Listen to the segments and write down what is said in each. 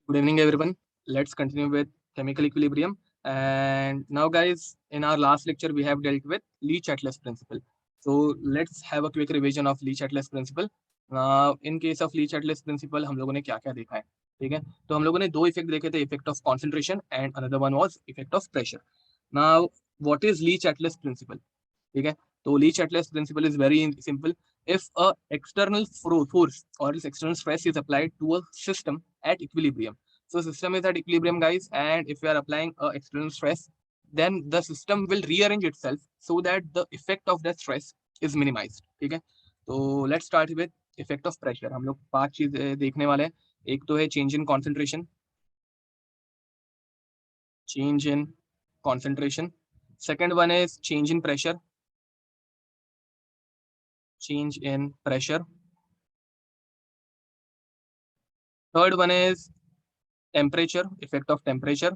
Good evening, everyone. Let's continue with chemical equilibrium. And now, guys, in our last lecture, we have dealt with Lee-Chatelain principle. So let's have a quick revision of Lee-Chatelain principle. In case of Lee-Chatelain principle, हम लोगों ने क्या-क्या देखा है, ठीक है? तो हम लोगों ने दो इफेक्ट देखे थे, effect of concentration and another one was effect of pressure. Now, what is Lee-Chatelain principle? ठीक है? तो Lee-Chatelain principle is very simple. If a external force or else external stress is applied to a system at equilibrium, so system is at equilibrium, guys, and if we are applying a external stress, then the system will rearrange itself so that the effect of that stress is minimized. ठीक है? तो let's start with effect of pressure. हम लोग 5 चीजें देखने वाले हैं. एक तो है change in concentration, change in concentration. Second one is change in pressure, change in pressure. Third one is temperature, effect of temperature.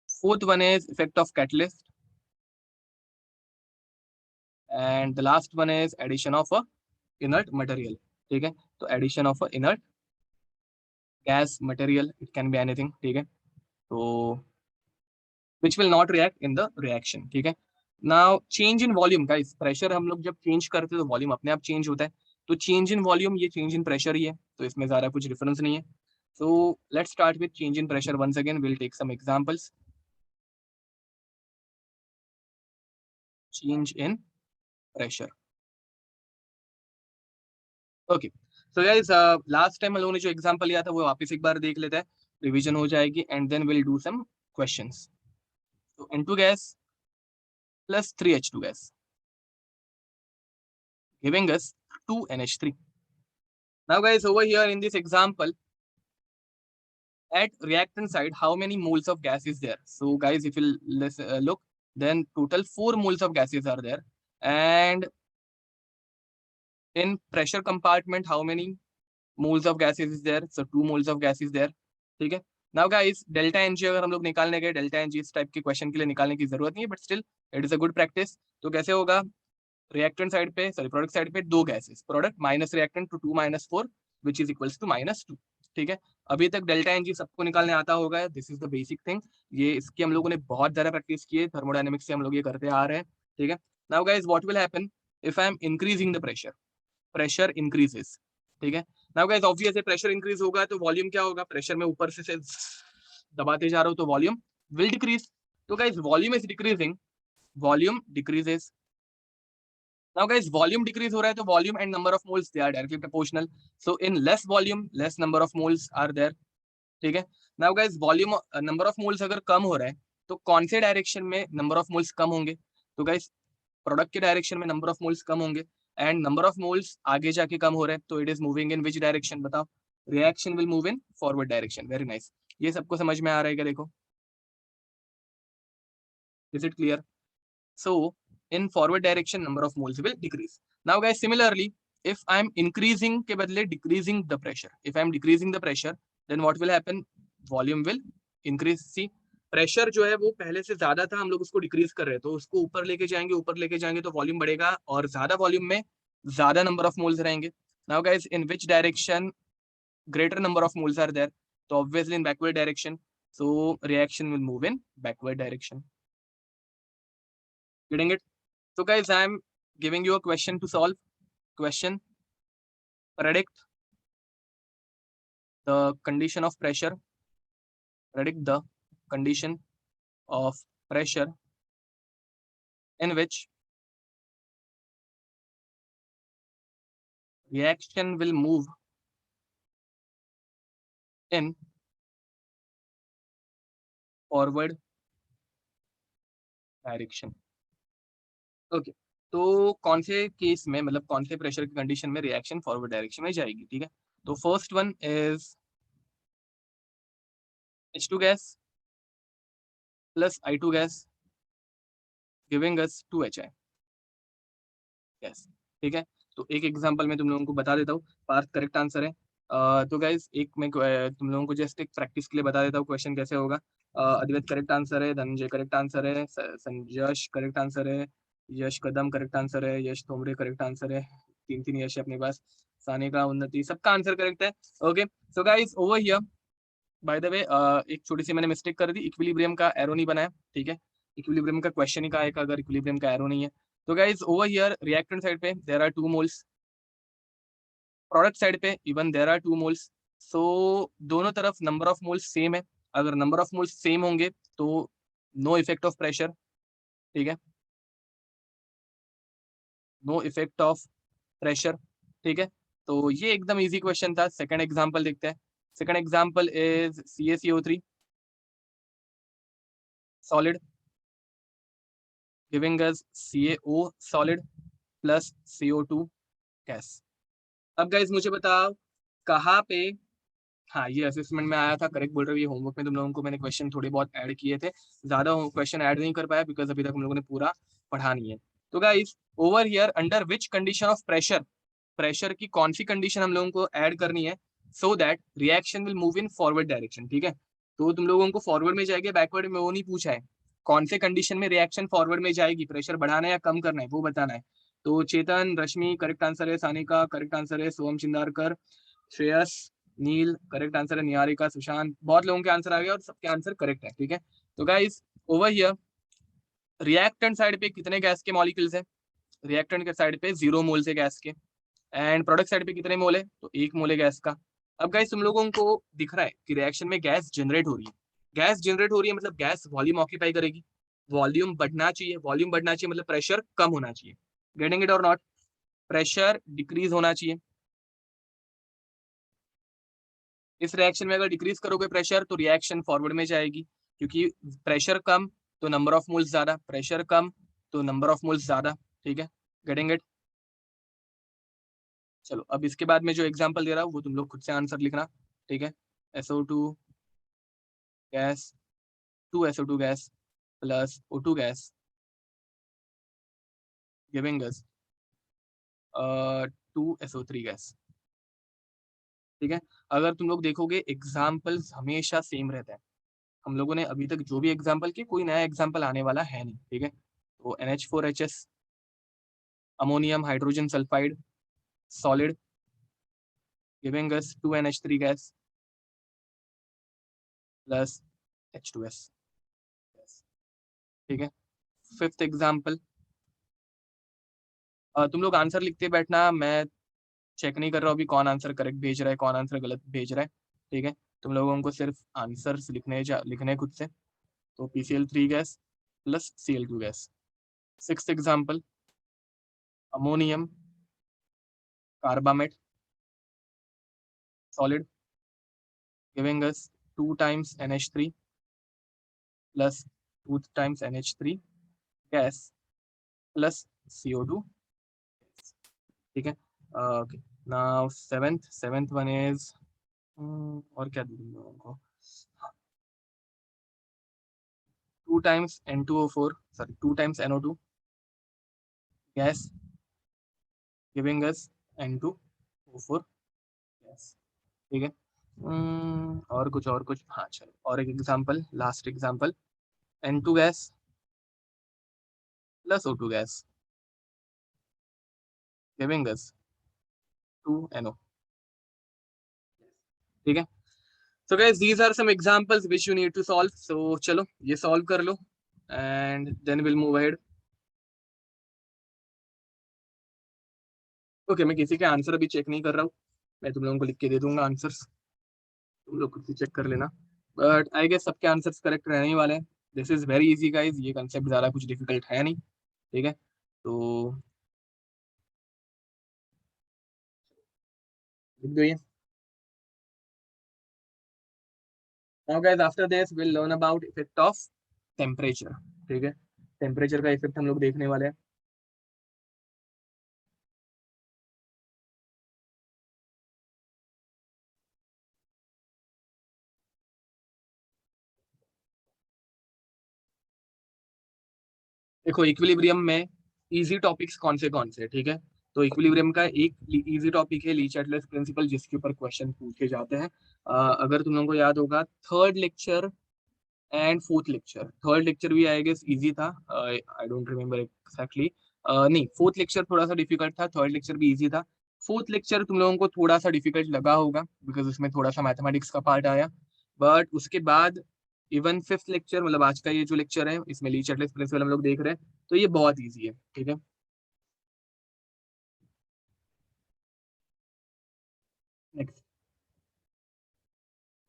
Fourth one is effect of catalyst. And the last one is addition of a inert material. ठीक है? तो addition of a inert gas material, it can be anything. ठीक है? तो which will not react in the reaction. ठीक है? Now change in volume, guys. Pressure हम लोग जब change करते हैं तो volume अपने आप change होता है. तो change in volume ये change in pressure ही है. तो इसमें ज़्यादा कुछ difference नहीं है. So let's start with change in pressure once again. We'll take some examples. Change in pressure. Okay, so guys last time हम लोगों ने जो एग्जांपल लिया था वो वापस एक बार देख लेते हैं, रिवीजन हो जाएगी and then will do some questions. तो N2 gas plus 3H2 gas giving us 2NH3. Now guys, over here in this example, at reactant side, how many moles of gas is there? So guys, if you look, then total 4 moles of gases are there, and in pressure compartment, how many moles of gases is there? So 2 moles of gas is there. ठीक है? Now guys, delta N G अगर हम लोग निकालने गए, delta n g इस type के question के लिए निकालने की जरूरत नहीं है, but still it is a good practice. तो कैसे होगा? रिएक्टेंट साइड पे, सॉरी प्रोडक्ट साइड पे 2 gases, product minus reactant to 2 - 4 which is equals to -2. ठीक है? अभी तक डेल्टा एनजी सबको निकालने आता होगा, this is the basic thing. ये इसकी हम लोगों ने बहुत ज्यादा प्रैक्टिस की है, थर्मोडायनेमिक्स से हम लोग ये करते आ रहे हैं. ठीक है? Now guys, what will happen if I am increasing the pressure? Pressure increases. ठीक है? नाउ गाइस, ऑब्वियस है, प्रेशर इंक्रीज होगा तो वॉल्यूम क्या होगा? प्रेशर में ऊपर से दबाते जा रहा हूं तो वॉल्यूम विल डिक्रीज. तो guys, volume is decreasing, volume decreases. Now guys, volume decrease हो रहा है तो volume and number of moles they are directly proportional. So in less volume less number of moles are there. ठीक है? Now guys, volume number of moles अगर कम हो रहा है तो कौन से डायरेक्शन में नंबर ऑफ मोल्स कम होंगे? तो गाइस, प्रोडक्ट के डायरेक्शन में नंबर ऑफ मोल्स कम होंगे, एंड नंबर ऑफ मोल्स आगे जाके कम हो रहे हैं, तो it is moving in which direction? बताओ. Reaction will move in forward direction. Very nice. ये सबको समझ में आ रहा है क्या? देखो, is it clear? So in forward direction number of moles will decrease. Now guys, similarly if I am increasing के बदले decreasing the pressure, if I am decreasing the pressure, then what will happen? Volume will increase. See, pressure जो है वो पहले से ज्यादा था, हम लोग उसको डिक्रीज कर रहे हैं, तो उसको ऊपर लेके जाएंगे, ऊपर लेके जाएंगे तो वॉल्यूम बढ़ेगा, और ज्यादा वॉल्यूम में ज्यादा नंबर ऑफ मोल्स रहेंगे. Now guys, in which direction greater number of moles are there? So obviously in backward direction, so reaction will move in backward direction. Getting it? So guys, I am giving you a question to solve. Question: predict the condition of pressure, predict the condition of pressure in which reaction will move in forward direction. Okay, तो कौन से case में, मतलब कौन से pressure की condition में reaction forward direction में जाएगी? ठीक है? तो first one is H2 gas plus I2 gas giving us 2HI gas. ठीक है? तो एक एग्जांपल में तुम लोगों को बता देता हूँ, पार्थ करेक्ट आंसर है. तो गाइस, एक मैं तुम लोगों को जस्ट एक प्रैक्टिस के लिए बता देता हूँ क्वेश्चन कैसे होगा. अद्वैत करेक्ट आंसर है, धनंजय करेक्ट आंसर है, संजय करेक्ट आंसर है, यश कदम करेक्ट आंसर है, यश थोमरे करेक्ट आंसर है. 3 यश है अपने पास. सानिका, उन्नति, सबका आंसर करेक्ट है. Okay, so guys, over here by the way एक छोटी सी मैंने मिस्टेक कर दी, इक्विलिब्रियम का एरो नहीं बनाया, ठीक है। इक्विलिब्रियम का क्वेश्चन ही कहा है अगर इक्विलिब्रियम का एरो नहीं है। तो guys over here reactant side पे there are 2 moles, product side पे even there are 2 moles. So दोनों तरफ नंबर ऑफ मोल्स सेम है। अगर नंबर ऑफ मोल्स सेम होंगे तो नो इफेक्ट ऑफ प्रेशर, ठीक है, नो इफेक्ट ऑफ प्रेशर, ठीक है। तो ये एकदम इजी क्वेश्चन था। सेकंड एग्जांपल देखते हैं। Second example is CaCO3 solid giving us CaO solid plus CO2 gas. अब गाइस मुझे बताओ कहाँ पे, हाँ ये असेसमेंट में आया था, करेक्ट बोल रहे हो। ये होमवर्क में तुम लोगों को मैंने क्वेश्चन थोड़े बहुत ऐड किए थे, ज्यादा क्वेश्चन ऐड नहीं कर पाया बिकॉज अभी तक हम लोगों ने पूरा पढ़ा नहीं है। तो guys over here under which condition of pressure, pressure की कौन सी कंडीशन हम लोगों को ऐड करनी है so that reaction will move in forward direction, ठीक है। तो तुम लोगों को फॉरवर्ड में जाएगी बैकवर्ड में वो नहीं पूछा है, कौन से कंडीशन में रिएक्शन फॉरवर्ड में जाएगी, प्रेशर बढ़ाना है या कम करना है वो बताना है। तो चेतन, रश्मि करेक्ट आंसर है, सानिका करेक्ट आंसर है, सोहम चिंदारकर, श्रेयस, नील करेक्ट आंसर है, निहारिका, सुशांत, बहुत लोगों के आंसर आ गए और सबके आंसर करेक्ट है, ठीक है। तो guys over here reactant side पे कितने गैस के मॉलिक्यूल्स है, रिएक्टेंट के साइड पे 0 मोल से गैस के, एंड प्रोडक्ट साइड पे कितने मोल है, तो 1 मोल है गैस का। अब गाइस तुम लोगों को दिख रहा है कि रिएक्शन में गैस जनरेट हो रही है, गैस जनरेट हो रही है मतलब गैस वॉल्यूम ऑक्यूपाई करेगी, वॉल्यूम बढ़ना चाहिए, वॉल्यूम बढ़ना चाहिए मतलब प्रेशर कम होना चाहिए, गेटिंग इट और नॉट, प्रेशर डिक्रीज होना चाहिए। इस रिएक्शन में अगर डिक्रीज करोगे प्रेशर तो रिएक्शन फॉरवर्ड में जाएगी, क्योंकि प्रेशर कम तो नंबर ऑफ मोल्स ज्यादा, प्रेशर कम तो नंबर ऑफ मोल्स ज्यादा, ठीक है, गेटिंग इट। चलो अब इसके बाद में जो एग्जांपल दे रहा हूँ वो तुम लोग खुद से आंसर लिखना, ठीक है। SO2 gas, 2SO2 gas plus O2 gas giving us 2SO3 gas, ठीक है। अगर तुम लोग देखोगे एग्जाम्पल्स हमेशा सेम रहता है, हम लोगों ने अभी तक जो भी एग्जाम्पल किए कोई नया एग्जाम्पल आने वाला है नहीं, ठीक है। तो NH4HS ammonium hydrogen sulphide solid giving us 2NH3 gas plus H2S, ठीक है। फिफ्थ एग्जाम्पल, तुम लोग आंसर लिखते बैठना, मैं चेक नहीं कर रहा हूँ अभी कौन आंसर करेक्ट भेज रहा है कौन आंसर गलत भेज रहा है, ठीक है। तुम लोगों को सिर्फ आंसर्स लिखने खुद से। तो PCl3 gas plus Cl2 gas. Sixth example ammonium carbamate solid giving us 2 times NH3 plus 2 times NH3 gas plus CO2, ठीक है। Okay now seventh one is और क्या दूं तुम लोगों को, 2 times N2O4 sorry 2 times NO2 gas giving अस N2O4 gas, ठीक है। और कुछ हाँ चलो और एक example, last example N2 gas plus O2 gas giving us 2NO, ठीक है। So guys, these are some examples which you need to solve. So चलो ये solve कर लो and then we'll move ahead. Okay, मैं किसी के आंसर अभी check नहीं कर रहा हूँ, मैं तुम लोगों को लिख के दे दूंगा आंसर्स, तुम लोग खुद से चेक कर लेना। बट आई गेस सबके आंसर्स करेक्ट रहने ही वाले हैं। This is very easy guys, ये कंसेप्ट ज़्यादा कुछ डिफिकल्ट है नहीं, ठीक है। तो लिख दो ये। Now guys, after this we'll learn about effect of temperature, ठीक है। टेम्परेचर का इफेक्ट हम लोग देखने वाले हैं। देखो इक्विलिब्रियम में इजी टॉपिक्स कौन से, ठीक है। तो इक्विलिब्रियम का एक इजी टॉपिक है लीच-एटलस प्रिंसिपल, जिसके ऊपर क्वेश्चन पूछे जाते हैं। अगर तुम लोगों को याद होगा third lecture and fourth lecture, third lecture भी आई गेस इजी था, आई डोंट रिमेम्बर एक्जैक्टली, नहीं फोर्थ लेक्चर थोड़ा सा डिफिकल्ट था, थर्ड लेक्चर भी इजी था। फोर्थ लेक्चर तुम लोगों को थोड़ा सा डिफिकल्ट लगा होगा बिकॉज उसमें थोड़ा सा मैथमेटिक्स का पार्ट आया, बट उसके बाद इवन फिफ्थ लेक्चर, मतलब आज का ये जो लेक्चर है, इसमें ली चैटलिस्ट प्रिंसिपल हम लोग देख रहे हैं, तो ये बहुत ईजी है, ठीक है। नेक्स्ट,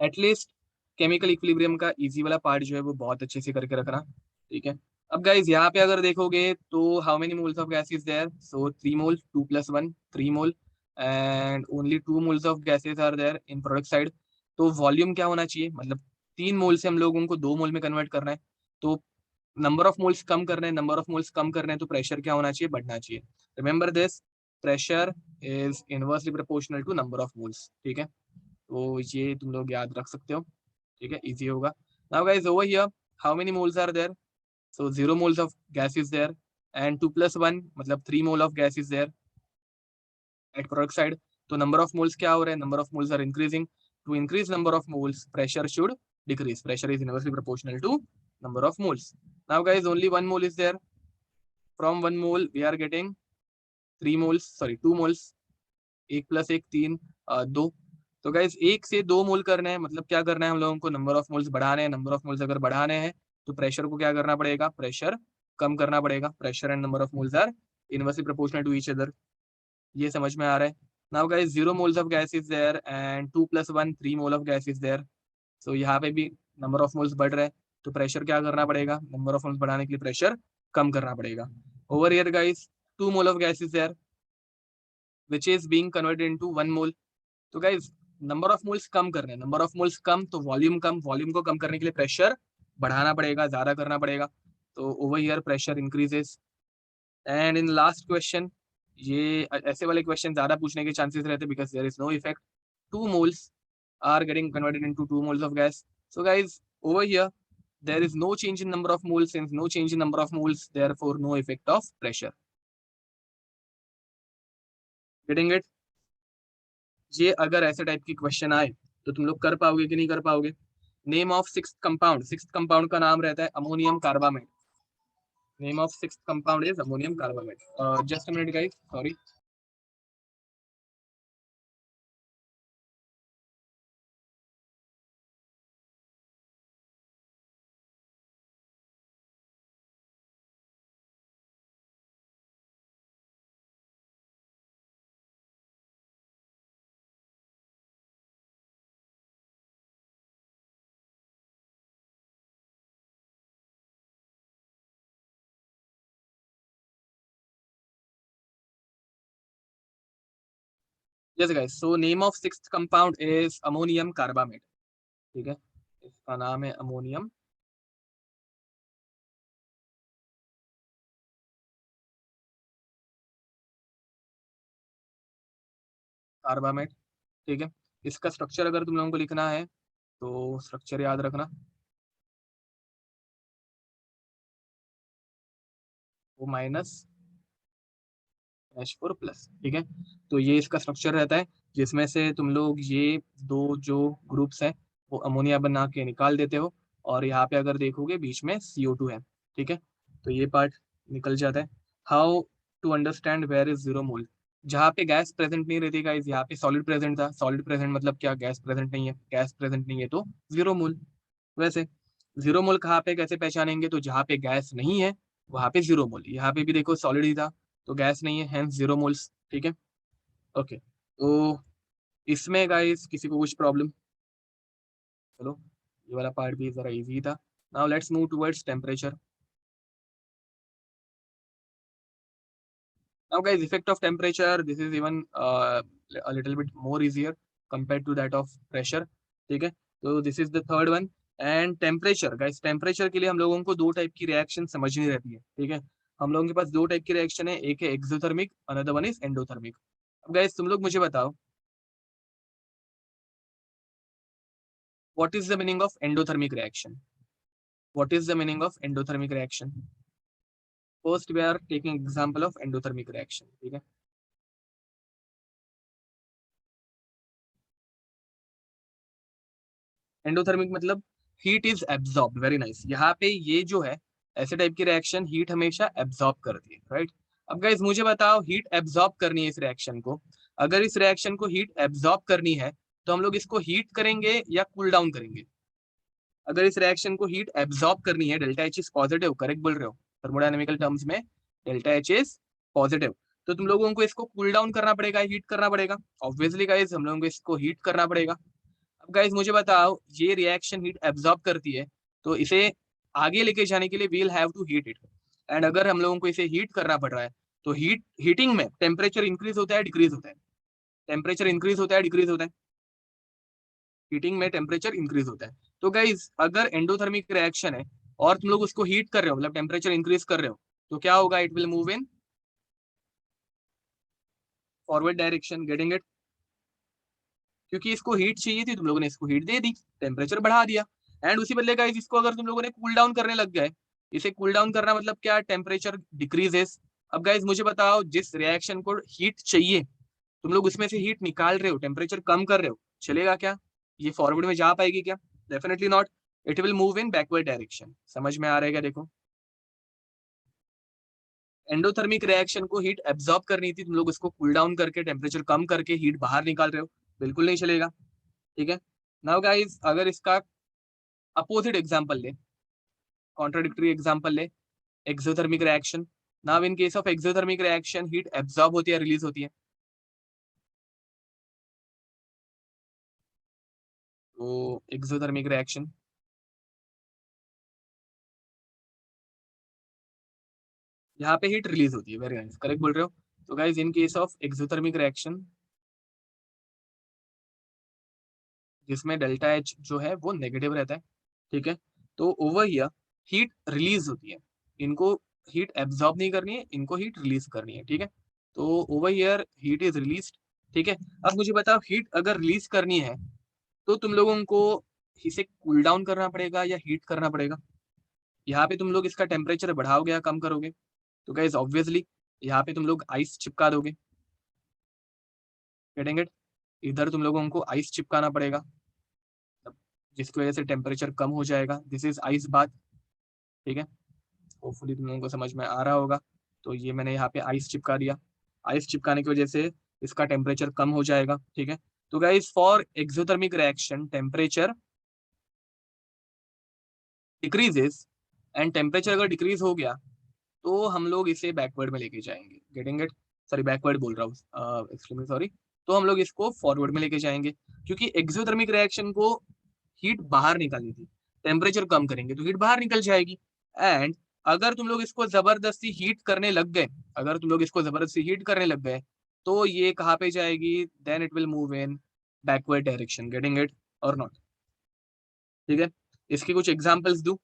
एटलीस्ट केमिकल इक्विलिब्रियम का इजी वाला पार्ट जो है वो बहुत अच्छे से करके रखना, ठीक है। अब गाइज यहाँ पे अगर देखोगे तो how many moles of gas is there, so 3 mole, 2 + 1 3 मोल, and only 2 moles of gases are there in product side. तो वॉल्यूम क्या होना चाहिए, मतलब 3 मोल से हम लोग उनको 2 मोल में कन्वर्ट करना है, तो नंबर ऑफ मोल्स कम करना है, नंबर ऑफ मोल्स कम करना है, तो प्रेशर क्या होना चाहिए, बढ़ना चाहिए। Remember this, pressure is inversely proportional to number of moles, ठीक है। तो ये तुम लोग याद रख सकते हो, ठीक है, इजी होगा। Now guys over here, how many moles are there, so 0 moles of gas is there, and 2 + 1 मतलब 3 mole of gas is there at product side. तो नंबर ऑफ मोल्स क्या हो रहे हैं, number of moles are increasing. To increase number of moles pressure should decrease, pressure is inversely proportional to number of moles. Now guys only 1 mole is there, from 1 mole we are getting 3 moles, sorry 2 moles, 1 + 1 3, 2। तो guys 1 से 2 मोल करने हैं, मतलब क्या करना है हम लोगों को, नंबर ऑफ मोल्स बढ़ाने हैं। नंबर ऑफ मोल्स अगर बढ़ाने हैं तो प्रेशर को क्या करना पड़ेगा, प्रेशर कम करना पड़ेगा। Pressure and number of moles are inversely proportional to each other, ये समझ में आ रहा है। Now guys 0 moles of gas is there and 2 + 1 3 mole of gas is there. So यहाँ पे भी नंबर ऑफ मोल्स बढ़ रहे हैं, तो प्रेशर क्या करना पड़ेगा, नंबर ऑफ मोल्स बढ़ाने के लिए प्रेशर कम करना पड़ेगा। Over here guys 2 mole of gas is there which is being converted into 1 mole। तो गाइज नंबर ऑफ मोल्स कम करने, नंबर ऑफ मोल्स कम तो वॉल्यूम कम, वॉल्यूम को कम करने के लिए प्रेशर बढ़ाना पड़ेगा, ज्यादा करना पड़ेगा। तो over here pressure increases. And in last question, ये ऐसे वाले क्वेश्चन ज्यादा पूछने के चांसेस रहते because there is no effect, 2 moles are getting converted into 2 moles of gas. So guys, over here there is no change in number of moles, since no change in number of moles, therefore no effect of pressure. Getting it? ये अगर ऐसे type की question आए तो तुम लोग कर पाओगे कि नहीं कर पाओगे। Name of sixth compound, sixth compound का नाम रहता है ammonium carbamate. Name of sixth compound is ammonium carbamate. Just a minute guys, sorry. Yes guys, so name of sixth compound is ammonium carbamate, ठीक है। इसका नाम है अमोनियम कार्बामेट, ठीक है। इसका स्ट्रक्चर अगर तुम लोगों को लिखना है तो स्ट्रक्चर याद रखना, वो -H4+, ठीक है। तो ये इसका स्ट्रक्चर रहता है, जिसमें से तुम लोग ये दो जो ग्रुप्स हैं वो अमोनिया बना के निकाल देते हो, और यहाँ पे अगर देखोगे बीच में CO2 है, ठीक है। तो ये पार्ट निकल जाता है। How to understand where is 0 mole, जहाँ पे गैस प्रेजेंट नहीं रहती गाइस, यहाँ पे सॉलिड प्रेजेंट था। सॉलिड प्रेजेंट मतलब क्या, गैस प्रेजेंट नहीं है, गैस प्रेजेंट नहीं है तो 0 मोल। वैसे 0 मोल कहाँ पे कैसे पहचानेंगे, तो जहाँ पे गैस नहीं है वहां पे 0 मोल। यहाँ पे भी देखो सॉलिड ही था तो गैस नहीं है, हेंस 0 मोल्स, ठीक है। ओके, तो इसमें गाइस किसी को कुछ प्रॉब्लम, चलो ये वाला पार्ट भी जरा इजी था। Now let's move towards temperature. Now guys effect of temperature, this is even a little bit more easier compared to that of pressure, ठीक है। तो this is the third one. And temperature guys, temperature के लिए हम लोगों को दो type की रिएक्शन समझनी रहती है, ठीक है। हम लोगों के पास दो टाइप की रिएक्शन है, एक है exothermic, another one is endothermic. अब गाइस तुम लोग मुझे बताओ, what is the meaning of endothermic reaction? What is the meaning of endothermic reaction? First we are taking example of endothermic reaction, ठीक है। एंडोथर्मिक मतलब heat is absorb, very nice. यहाँ पे ये जो है ऐसे टाइप की रिएक्शन हीट हमेशा एब्जॉर्ब करती है, राइट। अब गाइस मुझे बताओ, हीट एब्जॉर्ब करनी है इस रिएक्शन को, अगर इस रिएक्शन को हीट एब्जॉर्ब करनी है तो हम लोग इसको हीट करेंगे या कूल डाउन करेंगे। अगर इस रिएक्शन को हीट एब्जॉर्ब करनी है, delta H is positive, correct बोल रहे हो, थर्मोडायनेमिकल टर्म्स में डेल्टा एच इज पॉजिटिव, तो तुम लोगों को इसको कूल डाउन करना पड़ेगा, हीट करना पड़ेगा। ऑब्वियसली गाइस हम लोगों को इसको हीट करना पड़ेगा। अब गाइस मुझे बताओ, ये रिएक्शन हीट एब्जॉर्ब करती है, तो इसे आगे लेके जाने के लिए we'll have to heat it. And अगर हम लोगों को इसे हीट करना पड़ रहा है, तो हीटिंग में टेम्परेचर इंक्रीज होता है, डिक्रीज होता है, टेम्परेचर इंक्रीज होता है, डिक्रीज होता है, हीटिंग में टेम्परेचर इंक्रीज होता है। तो गाइज अगर एंडोथर्मिक रिएक्शन है और तुम लोग उसको हीट कर रहे हो, मतलब टेम्परेचर इंक्रीज कर रहे हो, तो क्या होगा, it will move in forward direction, getting it, क्योंकि इसको हीट चाहिए थी, तुम लोगों ने इसको हीट दे दी, टेम्परेचर बढ़ा दिया। एंड उसी बदले गाइज इसको अगर तुम लोगों ने कूल डाउन करने लग गए, इसे कूल डाउन करना मतलब क्या, टेम्परेचर डिक्रीजेस। अब गाइज मुझे बताओ, जिस रिएक्शन को हीट चाहिए, तुम लोग उसमें से हीट निकाल रहे हो, टेम्परेचर कम कर रहे हो, चलेगा क्या, ये फॉरवर्ड में जा पाएगी क्या, definitely not, it will move in backward direction. समझ में आ रहा है क्या, देखो एंडोथर्मिक रिएक्शन को हीट एब्जॉर्ब करनी थी, तुम लोग उसको कूल डाउन करके टेम्परेचर कम करके हीट बाहर निकाल रहे हो, बिल्कुल नहीं चलेगा। ठीक है, नाउ गाइस अगर इसका अपोजिट एग्जांपल ले, कॉन्ट्राडिक्टरी एग्जांपल ले, exothermic reaction. Now in case of exothermic reaction heat absorb होती है, रिलीज होती है, तो एक्सोथर्मिक रिएक्शन, यहाँ पे हीट रिलीज होती है, वेरी नाइस, करेक्ट बोल रहे हो। तो guys in case of exothermic reaction जिसमें डेल्टा एच जो है वो नेगेटिव रहता है, ठीक है, तो ओवर हियर हीट रिलीज होती है, इनको हीट एब्जॉर्ब नहीं करनी है, इनको हीट रिलीज करनी है, ठीक है, तो over here heat is release. ठीक है, अब मुझे बताओ, हीट अगर रिलीज करनी है तो तुम लोगों को इसे कूल डाउन करना पड़ेगा या हीट करना पड़ेगा। यहाँ पे तुम लोग इसका टेम्परेचर बढ़ाओगे या कम करोगे, तो गाइस ऑब्वियसली यहाँ पे तुम लोग आइस चिपका दोगे, गेटिंग इट, इधर तुम लोगों को आइस चिपकाना पड़ेगा, जिसकी वजह से टेम्परेचर कम हो जाएगा, दिस इज आइस बात। ठीक है, होपफुली तुम लोगों को समझ में आ रहा होगा। तो ये मैंने यहाँ पे आइस चिपका दिया, आइस चिपकाने की वजह से इसका टेम्परेचर कम हो जाएगा। ठीक है, तो guys for exothermic reaction temperature decreases, and temperature अगर डिक्रीज हो गया तो हम लोग इसे बैकवर्ड में लेके जाएंगे, गेटिंग इट, सॉरी बैकवर्ड बोल रहा हूँ, एक्सट्रीमली सॉरी, तो हम लोग इसको फॉरवर्ड में लेके जाएंगे, क्योंकि एक्सोथर्मिक रिएक्शन को हीट बाहर निकालनी थी, टेम्परेचर कम करेंगे तो हीट बाहर निकल जाएगी। एंड अगर तुम लोग इसको जबरदस्ती हीट करने लग गए, अगर तुम लोग इसको जबरदस्ती हीट करने लग गए, तो ये कहाँ पे जाएगी, then it will move in backward direction, getting it और नॉट। ठीक है, इसके कुछ एग्जांपल्स दूं,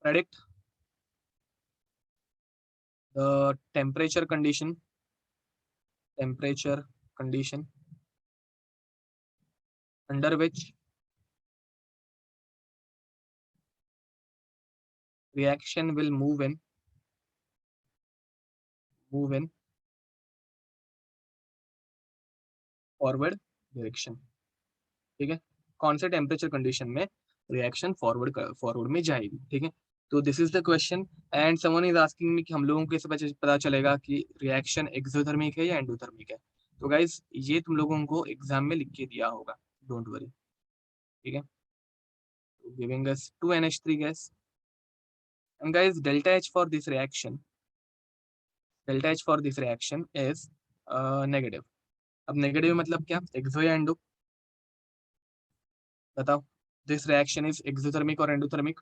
predict the temperature condition under which reaction will move in forward direction. ठीक है, कौन से टेम्परेचर कंडीशन में रिएक्शन फॉरवर्ड में जाएगी। ठीक है, तो this is the question, and someone is asking me कि हम लोगों को कैसे पता चलेगा कि रिएक्शन एक्सोथर्मिक है या एंडोथर्मिक है। तो गाइज ये तुम लोगों को एग्जाम में लिख के दिया होगा, डोंट वरी। ठीक है, giving us 2NH3 gas, and guys delta H for this reaction is negative। अब नेगेटिव मतलब क्या, एक्सो या एंडो, बताओ, दिस रिएक्शन इज एक्सोथर्मिक और endothermic,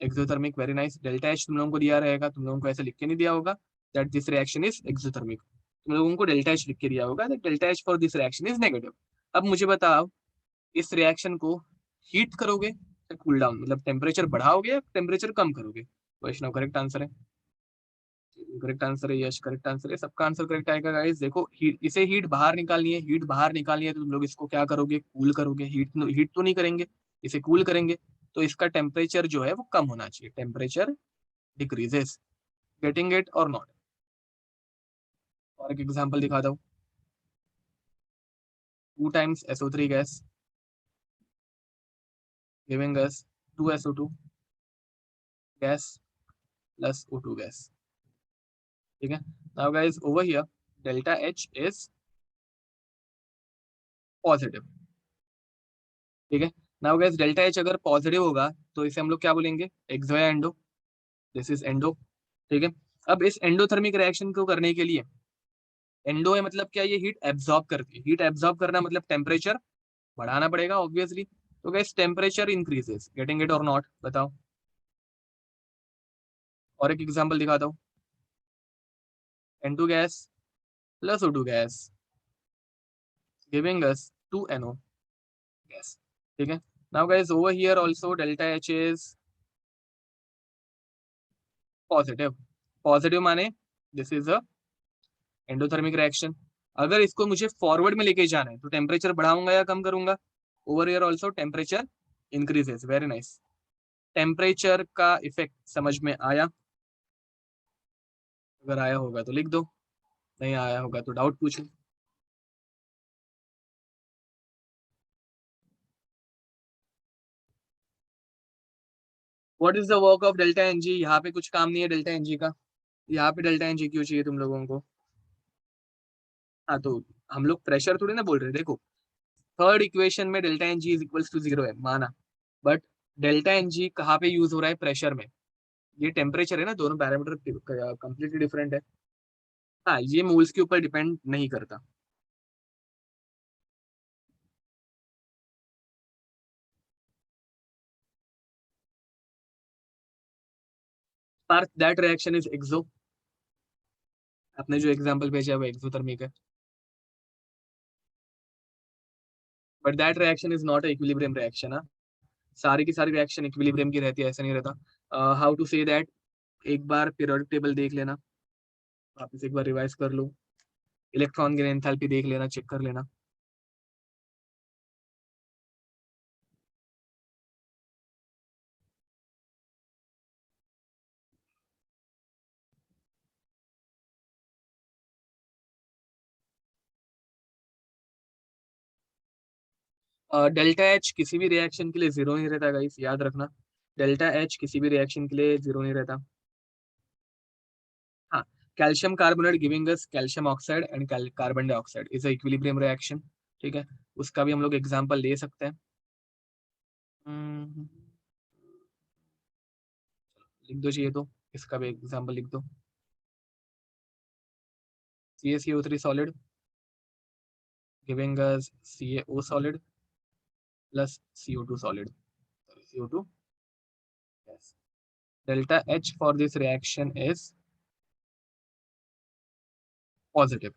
exothermic, very nice, delta H तुम लोगों को दिया रहेगा, तुम लोगों को ऐसे लिख के नहीं दिया होगा that this reaction is exothermic, तुम लोगों को डेल्टा एच लिख के दिया होगा that delta H for this reaction is negative. अब मुझे बताओ, इस रिएक्शन को हीट करोगे या कूल डाउन, मतलब टेम्परेचर बढ़ाओगे या टेम्परेचर कम करोगे, क्वेश्चन ऑफ करेक्ट आंसर है, करेक्ट आंसर है, यस करेक्ट आंसर है, सबका आंसर करेक्ट आएगा गाइस। देखो इसे हीट बाहर निकालनी है, हीट बाहर निकालनी है तो तुम लोग इसको क्या करोगे, कूल करोगे, हीट तो नहीं करेंगे, इसे कूल करेंगे, तो इसका टेम्परेचर जो है वो कम होना चाहिए, टेम्परेचर डिक्रीजेस, गेटिंग इट और नॉट। और एक एग्जांपल दिखा दो, 2 times SO3 गैस गिविंग अस 2SO2 gas plus O2 gas. ठीक है, now guys over here delta H is positive, ठीक है। नाउ गाइस डेल्टा एच अगर पॉजिटिव होगा तो इसे हम लोग क्या बोलेंगे, एक्सो या एंडो, दिस इज एंडो, ठीक है। अब इस एंडोथर्मिक रिएक्शन को करने के लिए, एंडो है मतलब क्या, ये हीट एब्जॉर्ब करती है, हीट एब्जॉर्ब करना मतलब टेम्परेचर बढ़ाना पड़ेगा ऑब्वियसली। तो guys temperature increases, getting it और नॉट, बताओ। और एक एग्जांपल दिखाता हूँ, N2 gas plus O2 gas giving us 2NO gas, ठीक है। Now guys over here also delta H is positive, positive माने this is a endothermic reaction. अगर इसको मुझे फॉरवर्ड में लेके जाना है तो टेम्परेचर बढ़ाऊंगा या कम करूंगा, over here also temperature increases, very nice. Temperature का इफेक्ट समझ में आया? अगर आया होगा तो लिख दो, नहीं आया होगा तो डाउट पूछो। What is the work of delta NG? यहाँ पे कुछ काम नहीं है डेल्टा एनजी का, यहाँ पे डेल्टा एनजी क्यों चाहिए तुम लोगों को? हाँ तो हम लोग प्रेशर थोड़ी ना बोल रहे, देखो थर्ड इक्वेशन में delta NG is equals to 0 है माना, बट डेल्टा एनजी कहाँ पे यूज हो रहा है, प्रेशर में। ये टेम्परेचर है ना, दोनों पैरामीटर कंप्लीटली डिफरेंट है। हाँ ये मोल्स के ऊपर डिपेंड नहीं करता। पार्थ दैट रिएक्शन इज एक्सो, आपने जो एग्जांपल भेजा है वो एक्सोथर्मिक है, but that reaction is not a equilibrium reaction. सारी की सारी रिएक्शन इक्विलिब्रियम की रहती है, ऐसा नहीं रहता। हाउ टू से दैट, एक बार पीरियोडिक टेबल देख लेना, वापस एक बार रिवाइज कर लो, इलेक्ट्रॉन की एंथैल्पी देख लेना, चेक कर लेना। डेल्टा एच किसी भी रिएक्शन के लिए जीरो नहीं रहता गाइस, याद रखना, डेल्टा एच किसी भी रिएक्शन के लिए जीरो नहीं रहता। हाँ, calcium carbonate giving us calcium oxide and carbon dioxide is a equilibrium reaction, ठीक है। उसका भी हम लोग एग्जांपल ले सकते हैं। हम्म, लिख दो चाहिए तो इसका भी एग्जांपल लिख दो, CaCO3 solid giving us CaO solid plus CO2 solid, sorry, CO2, yes. Delta H for this reaction is positive,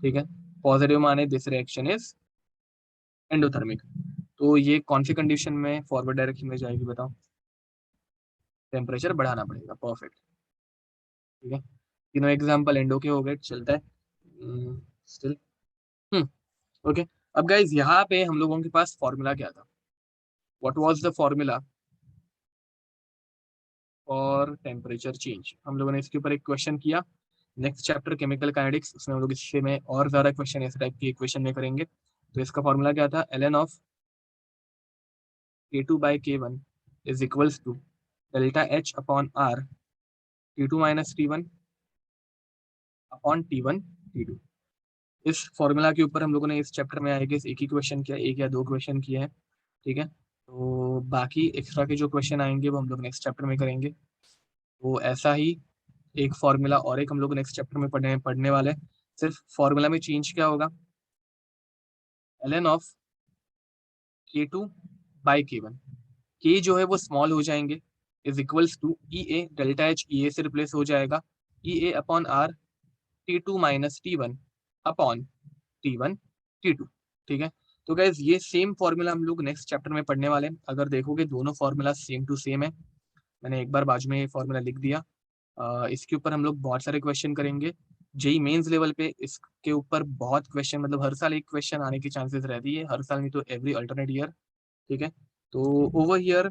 ठीक है। पॉजिटिव माने दिस रिएक्शन इज एंडोथर्मिक। तो ये कौन सी कंडीशन में फॉरवर्ड डायरेक्शन में जाएगी बताओ, टेम्परेचर बढ़ाना पड़ेगा, परफेक्ट, ठीक है। तीनों एग्जांपल एंडो के हो गए, चलता है स्टिल। हम्म, ओके। अब गाइज यहाँ पे हम लोगों के पास फॉर्मूला क्या था, what was the formula for temperature change? हम लोगों ने इसके ऊपर एक क्वेश्चन किया, नेक्स्ट चैप्टर केमिकल काइनेटिक्स, उसमें हम लोग इससे में और ज्यादा क्वेश्चन इस टाइप की इक्वेशन में करेंगे। तो इसका फॉर्मूला क्या था, ln of K2 by K1 is equals to delta H upon R T2 minus T1 upon T1 T2। इस फॉर्मूला के ऊपर हम लोगों ने इस चैप्टर में आएगा एक ही क्वेश्चन किया, एक या दो क्वेश्चन किए हैं, ठीक है। तो बाकी एक्स्ट्रा के जो क्वेश्चन आएंगे वो हम लोग नेक्स्ट चैप्टर में करेंगे। तो ऐसा ही एक फॉर्मूला और एक हम लोग नेक्स्ट चैप्टर में पढ़ने वाले हैं। सिर्फ फॉर्मूला में चेंज क्या होगा, ln of K2 by K1, के जो है वो स्मॉल हो जाएंगे, is equals to E A, delta H E A से रिप्लेस हो जाएगा, E A upon R T2 minus T1 upon T1 T2, ठीक है। तो गैस ये सेम फॉर्मूला हम लोग नेक्स्ट चैप्टर में पढ़ने वाले हैं। अगर देखोगे दोनों फॉर्मूला सेम टू सेम है, मैंने एक बार बाजू में ये फॉर्मूला लिख दिया। इसके ऊपर हम लोग बहुत सारे क्वेश्चन करेंगे, जेई मेंस लेवल पे इसके ऊपर बहुत क्वेश्चन, मतलब हर साल एक क्वेश्चन आने की चांसेस रहती है, हर साल नहीं तो एवरी अल्टरनेट ईयर, ठीक है। तो over here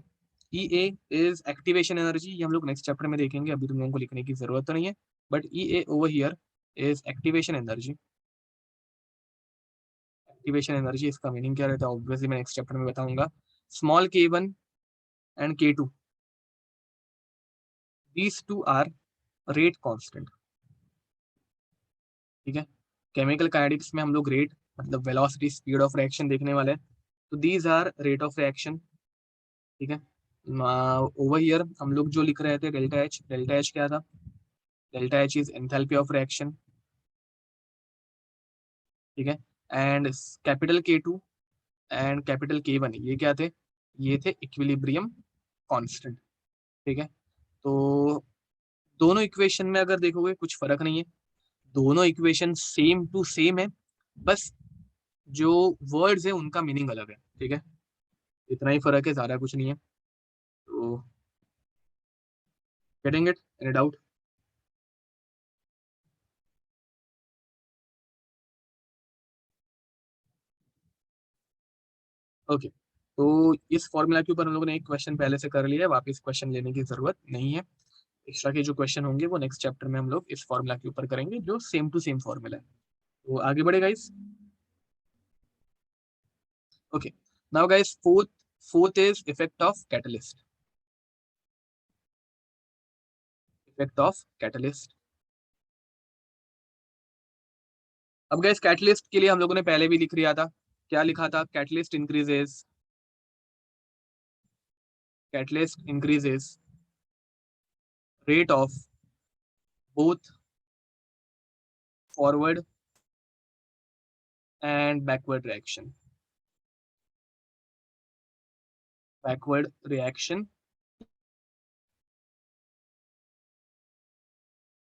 E A is activation energy, ये हम लोग नेक्स्ट चैप्टर में देखेंगे, अभी तुम लोगों को लिखने की जरूरत तो नहीं है, but E A over here is activation energy. Activation energy इसका मीनिंग क्या रहता है ऑब्वियसली मैं नेक्स्ट चैप्टर में बताऊंगा। Small K1 and K2, these two are rate constant, ठीक है। केमिकल काइनेटिक्स में हम लोग रेट मतलब वेलोसिटी स्पीड ऑफ रिएक्शन देखने वाले हैं। तो these are rate of reaction, ठीक है। ओवर हियर हम लोग जो लिख रहे थे डेल्टा एच क्या था? Delta H is enthalpy of reaction, ठीक है। And capital K2 and capital K1 ये क्या थे? ये थे इक्विलिब्रियम कांस्टेंट, ठीक है। तो दोनों इक्वेशन में अगर देखोगे कुछ फर्क नहीं है, दोनों इक्वेशन सेम टू सेम है, बस जो वर्ड्स है उनका मीनिंग अलग है, ठीक है। इतना ही फर्क है, ज्यादा कुछ नहीं है। तो getting it? Any doubt? Okay, तो इस फॉर्मूला के ऊपर हम लोगों ने एक क्वेश्चन पहले से कर लिया है, वापस क्वेश्चन लेने की जरूरत नहीं है। एक्स्ट्रा के जो क्वेश्चन होंगे वो नेक्स्ट चैप्टर में हम लोग इस फॉर्मूला के ऊपर करेंगे जो सेम टू सेम फॉर्मूला है। तो आगे बढ़े guys. Okay, now guys fourth is effect of catalyst. Effect of catalyst. अब गाइस कैटलिस्ट के लिए हम लोगों ने पहले भी लिख लिया था। क्या लिखा था? Catalyst increases rate of both forward and backward reaction,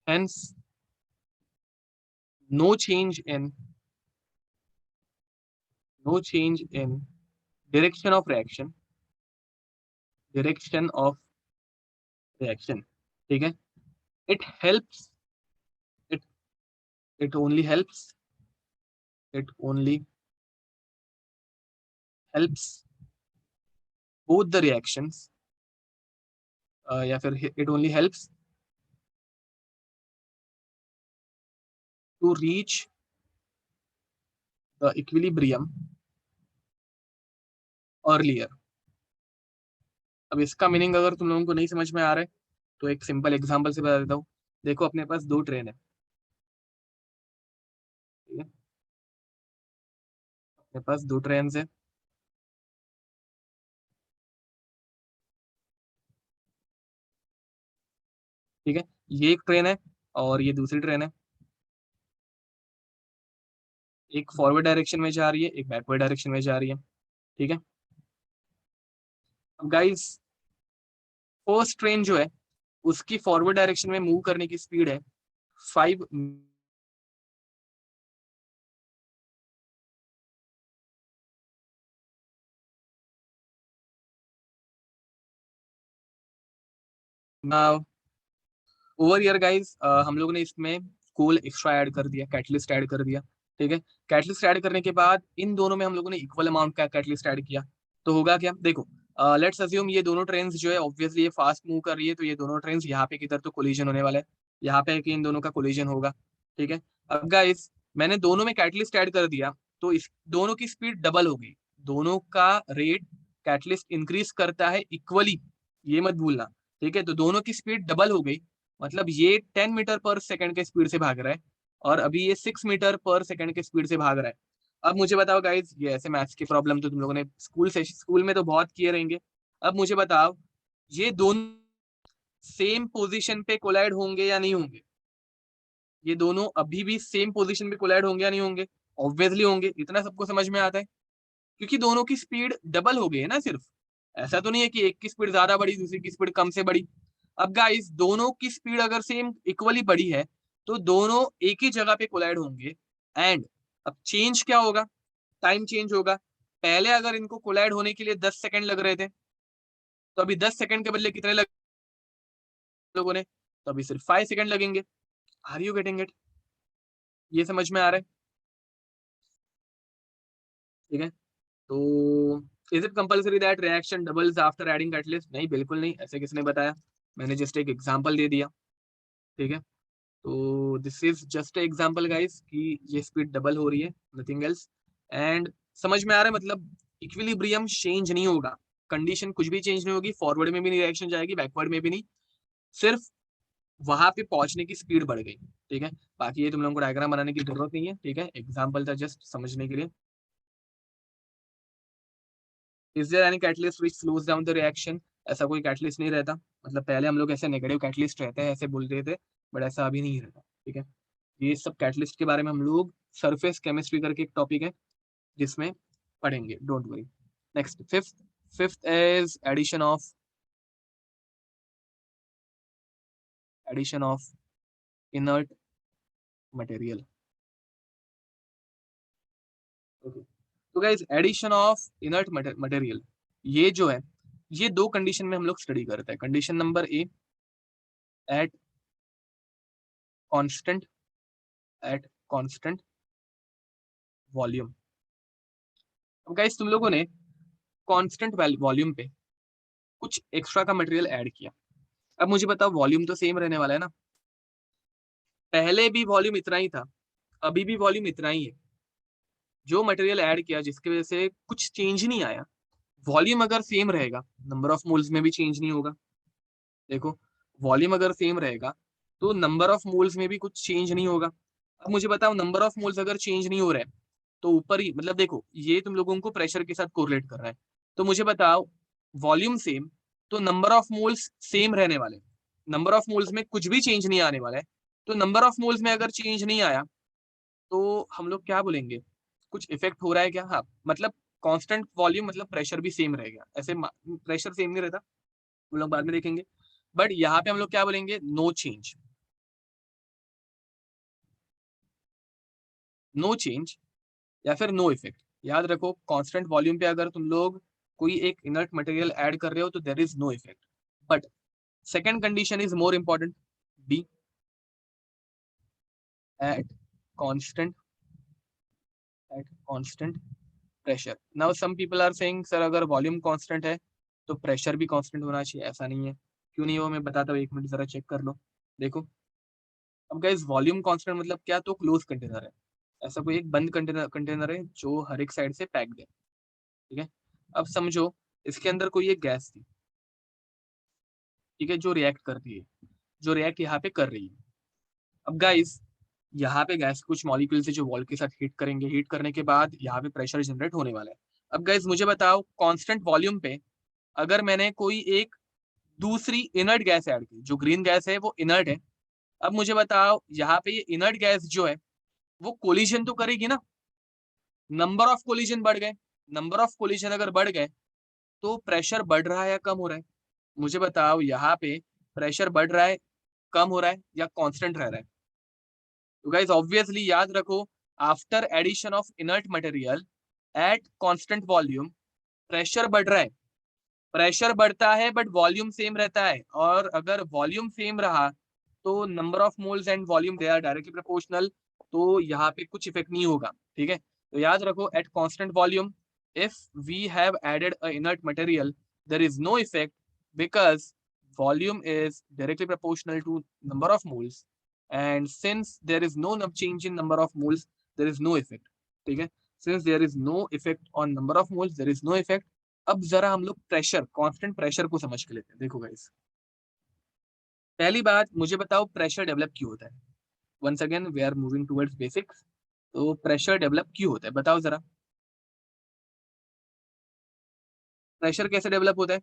hence no change in direction of reaction, ठीक है। it helps it it only helps it only helps both the reactions, या फिर it only helps to reach the equilibrium earlier। अब इसका meaning अगर तुम लोगों को नहीं समझ में आ रहा है तो एक सिंपल एग्जांपल से बता देता हूँ। देखो अपने पास दो ट्रेन है, ठीक है। अपने पास दो ट्रेन है, ठीक है। ये एक ट्रेन है और ये दूसरी ट्रेन है। एक फॉरवर्ड डायरेक्शन में जा रही है, एक बैकवर्ड डायरेक्शन में जा रही है, ठीक है। अब गाइस फर्स्ट ट्रेन जो है उसकी फॉरवर्ड डायरेक्शन में मूव करने की स्पीड है 5। ओवर ईयर गाइस हम लोगों ने इसमें कोल एक्स्ट्रा ऐड कर दिया, कैटलिस्ट ऐड कर दिया, ठीक है। कैटलिस्ट ऐड करने के बाद इन दोनों में हम लोगों ने इक्वल अमाउंट का कैटलिस्ट ऐड किया, तो होगा क्या? देखो लेट्स अज्यूम ये दोनों ट्रेन्स जो है ऑब्वियसली ये फास्ट मूव कर रही है, तो ये दोनों ट्रेन्स यहाँ पे किधर तो कोलिजन होने वाला है, यहाँ पे कि इन दोनों का कोलिजन होगा, ठीक है। अब गाइस मैंने दोनों में कैटलिस्ट ऐड कर दिया तो इस दोनों की स्पीड डबल हो गई, दोनों का रेट कैटलिस्ट इंक्रीज करता है इक्वली, ये मत भूलना, ठीक है। तो दोनों की स्पीड डबल हो गई, मतलब ये 10 मीटर पर सेकंड के स्पीड से भाग रहा है और अभी ये 6 मीटर पर सेकंड के स्पीड से भाग रहा है। अब मुझे बताओ गाइज, ये ऐसे मैथ्स की प्रॉब्लम तो तुम लोगों ने स्कूल में तो बहुत किए रहेंगे। अब मुझे बताओ ये दोनों सेम पोजीशन पे कोलाइड होंगे या नहीं होंगे? ये दोनों अभी भी सेम पोजीशन पे कोलाइड होंगे या नहीं होंगे? ऑब्वियसली होंगे, इतना सबको समझ में आता है, क्योंकि दोनों की स्पीड डबल हो गई है ना। सिर्फ ऐसा तो नहीं है कि एक की स्पीड ज्यादा बढ़ी दूसरी की स्पीड कम से बढ़ी। अब गाइस दोनों की स्पीड अगर सेम इक्वली बढ़ी है तो दोनों एक ही जगह पे कोलाइड होंगे। एंड अब चेंज क्या होगा? टाइम चेंज होगा। पहले अगर इनको कोलाइड होने के लिए 10 सेकंड लग रहे थे, तो अभी 10 सेकंड के बदले कितने लग लोगों ने? तो अभी सिर्फ 5 सेकंड लगेंगे। Are you getting it? ये समझ में आ रहा है? ठीक है। तो is it compulsory that reaction doubles after adding catalyst? नहीं, बिल्कुल नहीं, ऐसे किसने बताया? मैंने जस्ट एक एग्जांपल दे दिया, ठीक है। तो this is just example guys कि ये स्पीड डबल हो रही है, नथिंग एल्स। एंड समझ में आ रहा है? मतलब इक्विलिब्रियम चेंज नहीं होगा, कंडीशन कुछ भी चेंज नहीं होगी, फॉरवर्ड में भी नहीं रिएक्शन जाएगी, बैकवर्ड में भी नहीं, सिर्फ वहां पे पहुंचने की स्पीड बढ़ गई, ठीक है। बाकी ये तुम लोगों को डायग्राम बनाने की जरूरत नहीं है, ठीक है, एग्जाम्पल था जस्ट समझने के लिए। Is there any catalyst which slows down the reaction? ऐसा कोई कैटलिस्ट नहीं रहता, मतलब पहले हम लोग ऐसे नेगेटिव कैटलिस्ट रहते हैं ऐसे बोलते थे, बट ऐसा अभी नहीं रहता, ठीक है। ये सब कैटलिस्ट के बारे में हम लोग सरफेस केमिस्ट्री करके एक टॉपिक है जिसमें पढ़ेंगे, don't worry. Next fifth, fifth is addition of inert material. Okay, तो guys addition of inert material, ये जो है, ये दो कंडीशन में हम लोग स्टडी करते हैं। Condition number A, eight constant, at constant volume. अब गाइस तुम लोगों ने कांस्टेंट वॉल्यूम पे कुछ एक्स्ट्रा का मटेरियल ऐड किया। अब मुझे बताओ, वॉल्यूम तो सेम रहने वाला है ना, पहले भी वॉल्यूम इतना ही था, अभी भी वॉल्यूम इतना ही है। जो मटेरियल ऐड किया जिसकी वजह से कुछ चेंज नहीं आया, वॉल्यूम अगर सेम रहेगा, नंबर ऑफ मोल्स में भी चेंज नहीं होगा। देखो, वॉल्यूम अगर सेम रहेगा तो नंबर ऑफ मोल्स में भी कुछ चेंज नहीं होगा। अब मुझे बताओ, नंबर ऑफ मोल्स अगर चेंज नहीं हो रहे तो ऊपर ही, मतलब देखो ये तुम लोगों को प्रेशर के साथ कोरिलेट कर रहा है, तो मुझे बताओ वॉल्यूम सेम तो नंबर ऑफ मोल्स सेम रहने वाले, नंबर ऑफ मोल्स में कुछ भी चेंज नहीं आने वाला है। तो नंबर ऑफ मोल्स में अगर चेंज नहीं आया तो हम लोग क्या बोलेंगे, कुछ इफेक्ट हो रहा है क्या? हाँ, मतलब कांस्टेंट वॉल्यूम मतलब प्रेशर भी सेम रहेगा, ऐसे प्रेशर सेम नहीं रहता, हम लोग बाद में देखेंगे। बट यहाँ पे हम लोग क्या बोलेंगे, नो चेंज, नो चेंज या फिर नो इफेक्ट। याद रखो, कांस्टेंट वॉल्यूम पे अगर तुम लोग कोई एक इनर्ट मटेरियल ऐड कर रहे हो तो there is no effect. But second condition is more important, B, at constant, at constant pressure. Now some people are saying sir अगर वॉल्यूम कांस्टेंट है तो प्रेशर भी कांस्टेंट होना चाहिए। ऐसा नहीं है, क्यों नहीं हो मैं बताता हूँ, एक मिनट जरा चेक कर लो। देखो, अब गाइस वॉल्यूम कांस्टेंट मतलब क्या, तो क्लोज कंटेनर है, ऐसा कोई एक बंद कंटेनर है जो हर एक साइड से पैक्ड है, ठीक है। अब समझो इसके अंदर कोई एक गैस थी, ठीक है, जो रिएक्ट करती है, जो रिएक्ट यहाँ पे कर रही है। अब गाइस यहाँ पे गैस कुछ मॉलिक्यूल से जो वॉल के साथ हीट करेंगे, हीट करने के बाद यहाँ पे प्रेशर जनरेट होने वाला है। अब गाइस मुझे बताओ, कांस्टेंट वॉल्यूम पे अगर मैंने कोई एक दूसरी इनर्ट गैस ऐड की, जो ग्रीन गैस है वो इनर्ट है, अब मुझे बताओ यहाँ पे ये इनर्ट गैस जो है वो कोलिजन तो करेगी ना, नंबर ऑफ कोलिजन बढ़ गए, नंबर ऑफ कोलिजन अगर बढ़ गए तो प्रेशर बढ़ रहा है या कम हो रहा है? मुझे बताओ यहाँ पे प्रेशर बढ़ रहा है, कम हो रहा है या कांस्टेंट रह रहा है? तो गाइस ऑब्वियसली याद रखो, after addition of inert material at constant volume pressure बढ़ रहा है, प्रेशर बढ़ता है बट वॉल्यूम सेम रहता है। और अगर वॉल्यूम सेम रहा तो number of moles and volume they are directly proportional, तो यहाँ पे कुछ इफेक्ट नहीं होगा, ठीक है। तो याद रखो, at constant volume if we have added a inert material there is no effect because volume is directly proportional to number of moles, and since there is no change in number of moles there is no effect, ठीक है। since there is no effect on number of moles there is no effect। अब जरा हम लोग pressure, constant pressure को समझ के लेते हैं। देखो गाइस, पहली बात मुझे बताओ, प्रेशर डेवलप क्यों होता है? Once again we are moving towards basics. तो प्रेशर डेवलप क्यों होता है बताओ जरा, प्रेशर कैसे डेवलप होता है?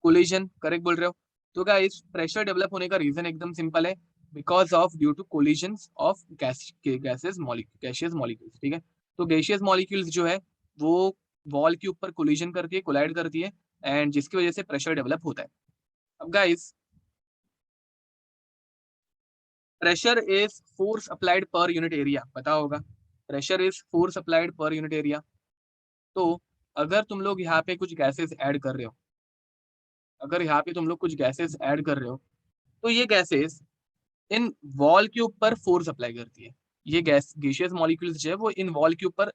कोलिजन, करेक्ट बोल रहे हो। तो गाइस प्रेशर डेवलप होने का रीजन एकदम सिंपल है, because of due to collisions of gases gaseous molecules, ठीक है। तो गैशियस मॉलिक्यूल्स जो है वो वॉल के ऊपर कोलिजन करती है, कोलाइड करती है, एंड जिसकी वजह से प्रेशर डेवलप होता है। अब guys, pressure is force applied per unit area, पता होगा, pressure is force applied per unit area. तो अगर तुम लोग यहाँ पे कुछ गैसेस ऐड कर रहे हो, अगर यहाँ पे तुम लोग कुछ गैसेस ऐड कर रहे हो तो ये गैसेस इन वॉल के ऊपर फोर्स अप्लाई करती है। ये गैशियस मॉलिक्यूल्स जो है वो इन वॉल के ऊपर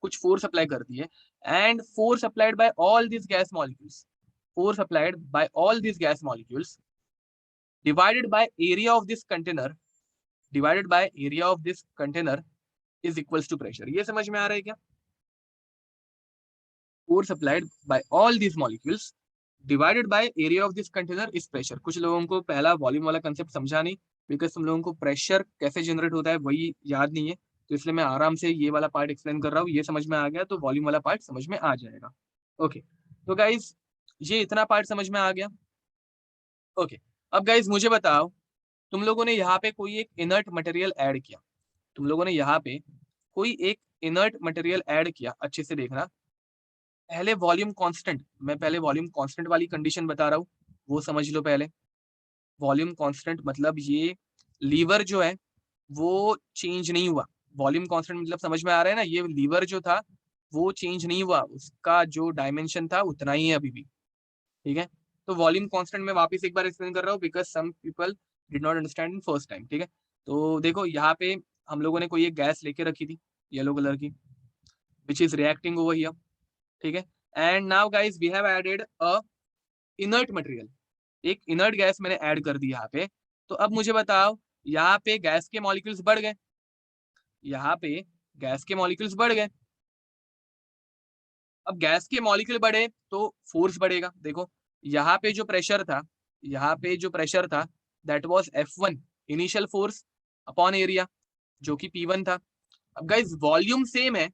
कुछ फोर्स अप्लाई करती है, and force applied by all this gas molecules, force applied by all this gas molecules divided by area of this container, divided by area of this container is equals to pressure. ये समझ में आ रहा है क्या? Force applied by all this molecules divided by area of this container is pressure. कुछ लोगों को पहला वॉल्यूम वाला कंसेप्ट समझा नहीं, बिकॉज तुम लोगों को प्रेशर कैसे जनरेट होता है वही याद नहीं है, तो इसलिए मैं आराम से ये वाला पार्ट एक्सप्लेन कर रहा हूँ। ये समझ में आ गया तो वॉल्यूम वाला पार्ट समझ में आ जाएगा। ओके, तो गाइज ये इतना पार्ट समझ में आ गया। ओके, अब गाइज मुझे बताओ, तुम लोगों ने यहाँ पे कोई एक इनर्ट मटेरियल ऐड किया, तुम लोगों ने यहाँ पे कोई एक इनर्ट मटेरियल ऐड किया, अच्छे से देखना। पहले वॉल्यूम कांस्टेंट, मैं पहले वॉल्यूम कांस्टेंट वाली कंडीशन बता रहा हूँ, वो समझ लो पहले। वॉल्यूम कांस्टेंट मतलब ये लीवर जो है वो चेंज नहीं हुआ। वॉल्यूम कांस्टेंट मतलब समझ में आ रहा है ना, ये लीवर जो था वो चेंज नहीं हुआ, उसका जो डायमेंशन था उतना ही है अभी भी, ठीक है। तो वॉल्यूम कांस्टेंट में वापस एक बार एक्सप्लेन कर रहा हूँ, because some people did not understand in first time, ठीक है। तो देखो यहाँ पे हम लोगों ने कोई एक गैस लेके रखी थी येलो कलर की, which is reacting over here, ठीक है। And now guys we have added a inert material, एक इनर्ट गैस मैंने ऐड कर दी यहाँ पे। तो अब मुझे बताओ, यहाँ पे गैस के मॉलिक्यूल्स बढ़ गए, यहाँ पे गैस के मॉलिक्यूल्स बढ़ गए। अब गैस के मॉलिक्यूल बढ़े तो फोर्स बढ़ेगा। देखो यहाँ पे जो प्रेशर था, यहाँ पे जो प्रेशर था that was F1 initial force upon area, जो कि P1 था। अब गाइस वॉल्यूम सेम है,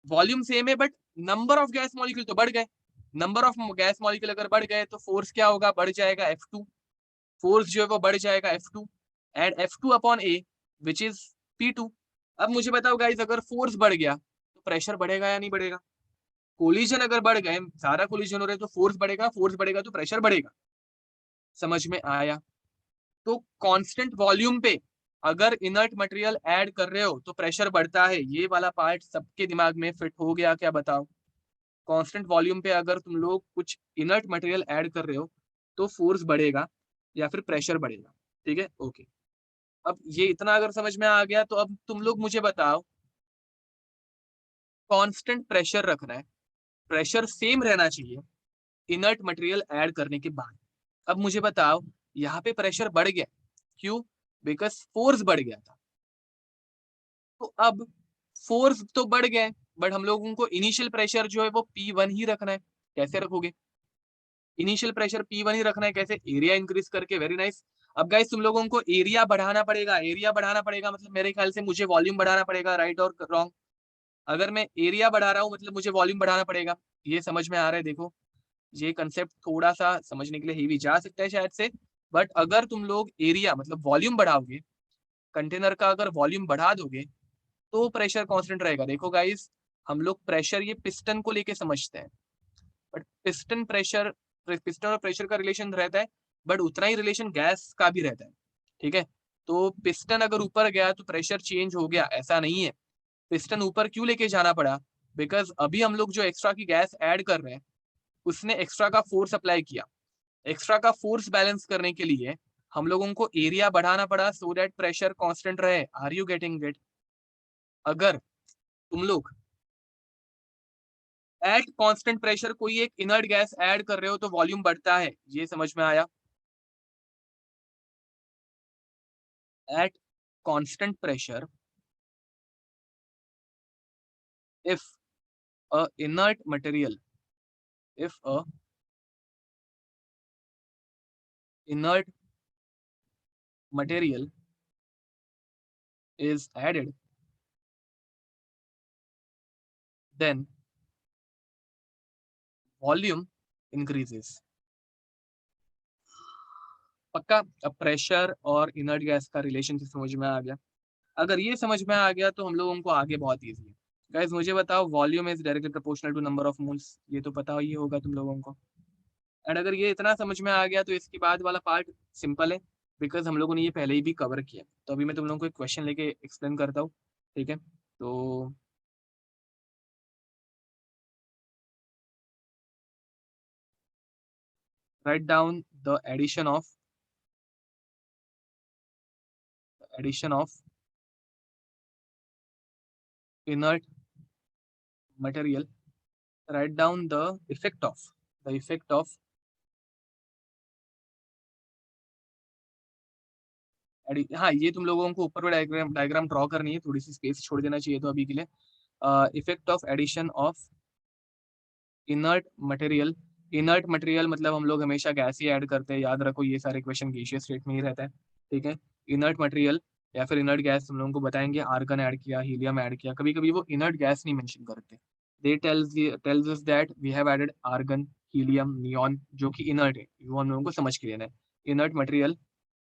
वॉल्यूम सेम है, but number of gas molecule तो बढ़ गए। नंबर ऑफ गैस मॉलिक्यूल अगर बढ़ गए तो फोर्स क्या होगा, बढ़ जाएगा F2, फोर्स जो है वो बढ़ जाएगा F2 and F2 upon A which is P2। अब मुझे बताओ गाइस, अगर फोर्स बढ़ गया तो प्रेशर बढ़ेगा या नहीं बढ़ेगा? कोलिजन अगर बढ़ गए, सारा कोलिजन हो रहे तो फोर्स बढ़ेगा, फोर्स बढ़ेगा तो प्रेशर बढ़ेगा। समझ में आया? तो कांस्टेंट वॉल्यूम पे अगर इनर्ट मटेरियल ऐड कर रहे हो तो प्रेशर बढ़ता है। ये वाला पार्ट सबके दिमाग में फिट हो गया क्या बताओ? कांस्टेंट वॉल्यूम पे अगर तुम लोग कुछ इनर्ट मटेरियल ऐड कर रहे हो तो फोर्स बढ़ेगा या फिर प्रेशर बढ़ेगा, ठीक है। ओके, अब ये इतना अगर समझ में आ गया तो अब तुम लोग मुझे बताओ, कांस्टेंट प्रेशर रखना है, प्रेशर सेम रहना चाहिए इनर्ट मटेरियल ऐड करने के बाद। अब मुझे बताओ, यहाँ पे प्रेशर बढ़ गया, क्यों? बिकॉज फोर्स बढ़ गया था। तो अब फोर्स तो बढ़ गए, बट हम लोगों को इनिशियल प्रेशर जो है वो P1 ही रखना है। कैसे रखोगे? इनिशियल प्रेशर P1 ही रखना है, कैसे? एरिया इंक्रीज करके। Very nice. अब गाइस तुम लोगों को एरिया बढ़ाना पड़ेगा, एरिया बढ़ाना पड़ेगा मतलब मेरे ख्याल से मुझे वॉल्यूम बढ़ाना पड़ेगा, राइट और रॉन्ग? अगर मैं एरिया बढ़ा रहा हूँ मतलब मुझे वॉल्यूम बढ़ाना पड़ेगा। ये समझ में आ रहा है? देखो ये कंसेप्ट थोड़ा सा समझने के लिए हेवी जा सकता है शायद से, बट अगर तुम लोग एरिया मतलब वॉल्यूम बढ़ाओगे, कंटेनर का अगर वॉल्यूम बढ़ा दोगे तो प्रेशर कांस्टेंट रहेगा। देखो गाइस, हम लोग प्रेशर ये पिस्टन को लेके समझते हैं, बट पिस्टन और प्रेशर का रिलेशन रहता है, बट उतना ही रिलेशन गैस का भी रहता है, ठीक है। तो पिस्टन अगर ऊपर गया तो प्रेशर चेंज हो गया, ऐसा नहीं है। पिस्टन ऊपर क्यों लेके जाना पड़ा? बिकॉज अभी हम लोग जो एक्स्ट्रा की गैस ऐड कर रहे हैं उसने एक्स्ट्रा का फोर्स अप्लाई किया। एक्स्ट्रा का फोर्स बैलेंस करने के लिए हम लोगों को एरिया बढ़ाना पड़ा सो दैट प्रेशर कांस्टेंट रहे। Are you getting it? अगर तुम लोग एट कांस्टेंट प्रेशर कोई एक इनर्ट गैस ऐड कर रहे हो तो वॉल्यूम बढ़ता है। ये समझ में आया? Eight constant pressure if a inert material, if a inert material is added, then volume increases। पक्का? अब प्रेशर और इनर्ट गैस का रिलेशन समझ में आ गया। अगर ये समझ में आ गया तो हम लोगों को आगे बहुत ईजी है। गाइस मुझे बताओ, volume is directly proportional to number of moles, ये तो पता ही होगा तुम लोगों को। एंड अगर ये इतना समझ में आ गया तो इसके बाद वाला पार्ट सिंपल है, बिकॉज हम लोगों ने ये पहले ही भी कवर किया। तो अभी मैं तुम लोगों को एक क्वेश्चन लेके एक्सप्लेन करता हूँ, ठीक है। तो write down the addition of inert material, write down the effect of हाँ ये तुम लोगों को ऊपर में डायग्राम डायग्राम ड्रॉ करनी है, थोड़ी सी स्पेस छोड़ देना चाहिए तो अभी के लिए। Effect of addition of inert material inert material मतलब हम लोग हमेशा गैस ही ऐड करते हैं, याद रखो ये सारे क्वेश्चन गैसियस स्टेट में ही रहता है, ठीक है। इनर्ट मटेरियल या फिर इनर्ट गैस हम लोगों को बताएंगे, आर्गन ऐड किया, हीलियम ऐड किया, कभी कभी वो इनर्ट गैस नहीं मेंशन करते, they tells us that we have added argon, helium, neon, जो कि इनर्ट है, वो हम लोगों को समझ के लेना है। Inert material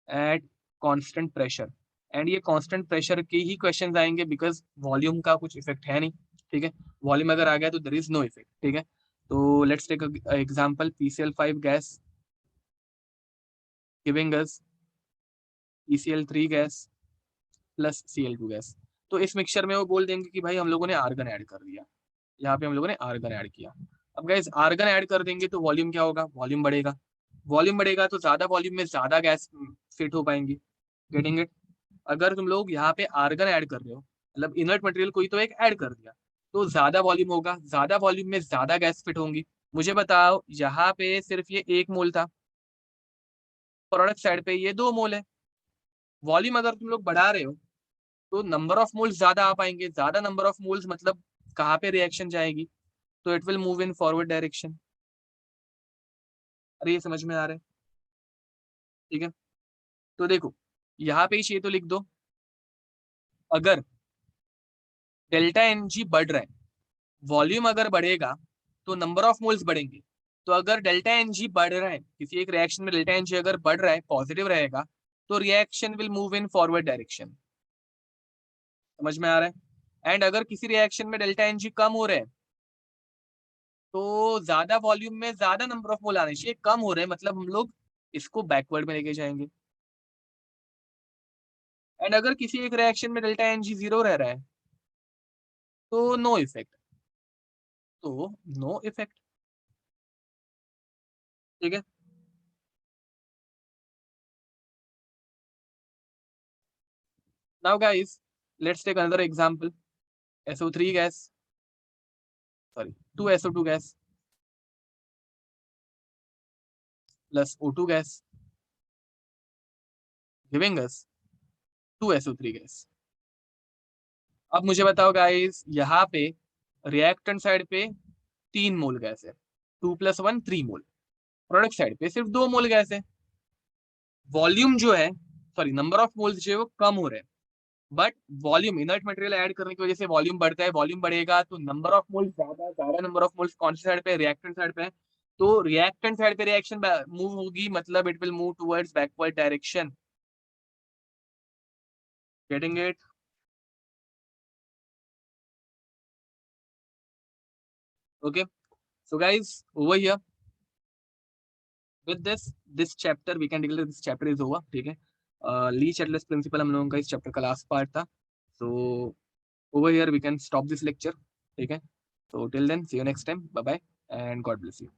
at constant pressure, and ये कांस्टेंट प्रेशर के ही क्वेश्चंस आएंगे बिकॉज वॉल्यूम का कुछ इफेक्ट है नहीं, ठीक है। वॉल्यूम अगर आ गया तो देयर इज नो इफेक्ट, ठीक है। तो let's take example, PCl5 gas giving us PCl3 gas plus Cl2 gas. तो इस मिक्सचर में वो बोल देंगे कि भाई हम लोगों ने आर्गन ऐड कर दिया, यहाँ पे हम लोगों ने आर्गन ऐड किया। अब गाइस आर्गन ऐड कर देंगे तो वॉल्यूम क्या होगा, वॉल्यूम बढ़ेगा, वॉल्यूम बढ़ेगा तो ज्यादा वॉल्यूम में ज्यादा गैस फिट हो पाएंगी, गेटिंग इट। अगर तुम लोग यहाँ पे आर्गन ऐड कर रहे हो, मतलब इनर्ट मटेरियल कोई तो एक ऐड कर दिया, तो ज्यादा वॉल्यूम होगा, ज्यादा वॉल्यूम में ज्यादा गैस फिट होंगी। मुझे बताओ यहाँ पे सिर्फ ये 1 मोल था, प्रोडक्ट साइड पे ये 2 मोल है। वॉल्यूम अगर तुम लोग बढ़ा रहे हो तो नंबर ऑफ मोल्स ज्यादा आ पाएंगे, ज्यादा नंबर ऑफ मोल्स मतलब कहाँ पे रिएक्शन जाएगी, तो it will move in forward direction. अरे ये समझ में आ रहा है, ठीक है। तो देखो यहाँ पे ये तो लिख दो, अगर डेल्टा एन जी बढ़ रहा है, वॉल्यूम अगर बढ़ेगा तो नंबर ऑफ मोल्स बढ़ेंगे। तो अगर डेल्टा एन जी बढ़ रहा है, किसी एक रिएक्शन में डेल्टा एन जी अगर बढ़ रहा है, पॉजिटिव रहेगा, तो reaction will move in forward direction, समझ में आ रहा है। एंड अगर किसी रिएक्शन में डेल्टा एन जी कम हो रहा है, तो ज्यादा वॉल्यूम में ज्यादा नंबर ऑफ मोल आने चाहिए, कम हो रहे हैं मतलब हम लोग इसको बैकवर्ड में लेके जाएंगे। एंड अगर किसी एक रिएक्शन में डेल्टा एन जी 0 रह रहा है, तो नो इफेक्ट, तो नो इफेक्ट, ठीक है। Now guys let's take another example, SO3 gas, sorry 2SO2 gas plus O2 gas giving us 2SO3 gas. अब मुझे बताओ गाइस यहाँ पे रिएक्टेंट साइड पे 3 मोल गैस है, 2 + 1 3 मोल, प्रोडक्ट साइड पे सिर्फ 2 मोल गैस है। वॉल्यूम जो है, सॉरी नंबर ऑफ मोल्स जो है वो कम हो रहे हैं, but volume inert material add करने की वजह से वॉल्यूम बढ़ता है, वॉल्यूम बढ़ेगा तो नंबर ऑफ मोल्स ज्यादा, ज्यादा नंबर ऑफ मोल्स कौन सी साइड पे, रिएक्टेंट साइड पे है, तो रिएक्टेंट साइड पे रिएक्शन मूव होगी, मतलब it will move towards backward direction, getting it. Okay, so guys over here with this chapter we can declare this chapter is over, ठीक है। ली चैटलेस प्रिंसिपल हम लोगों का इस चैप्टर का लास्ट पार्ट था, so over here we can stop this lecture, ठीक है। So till then, see you next time. Bye bye and God bless you.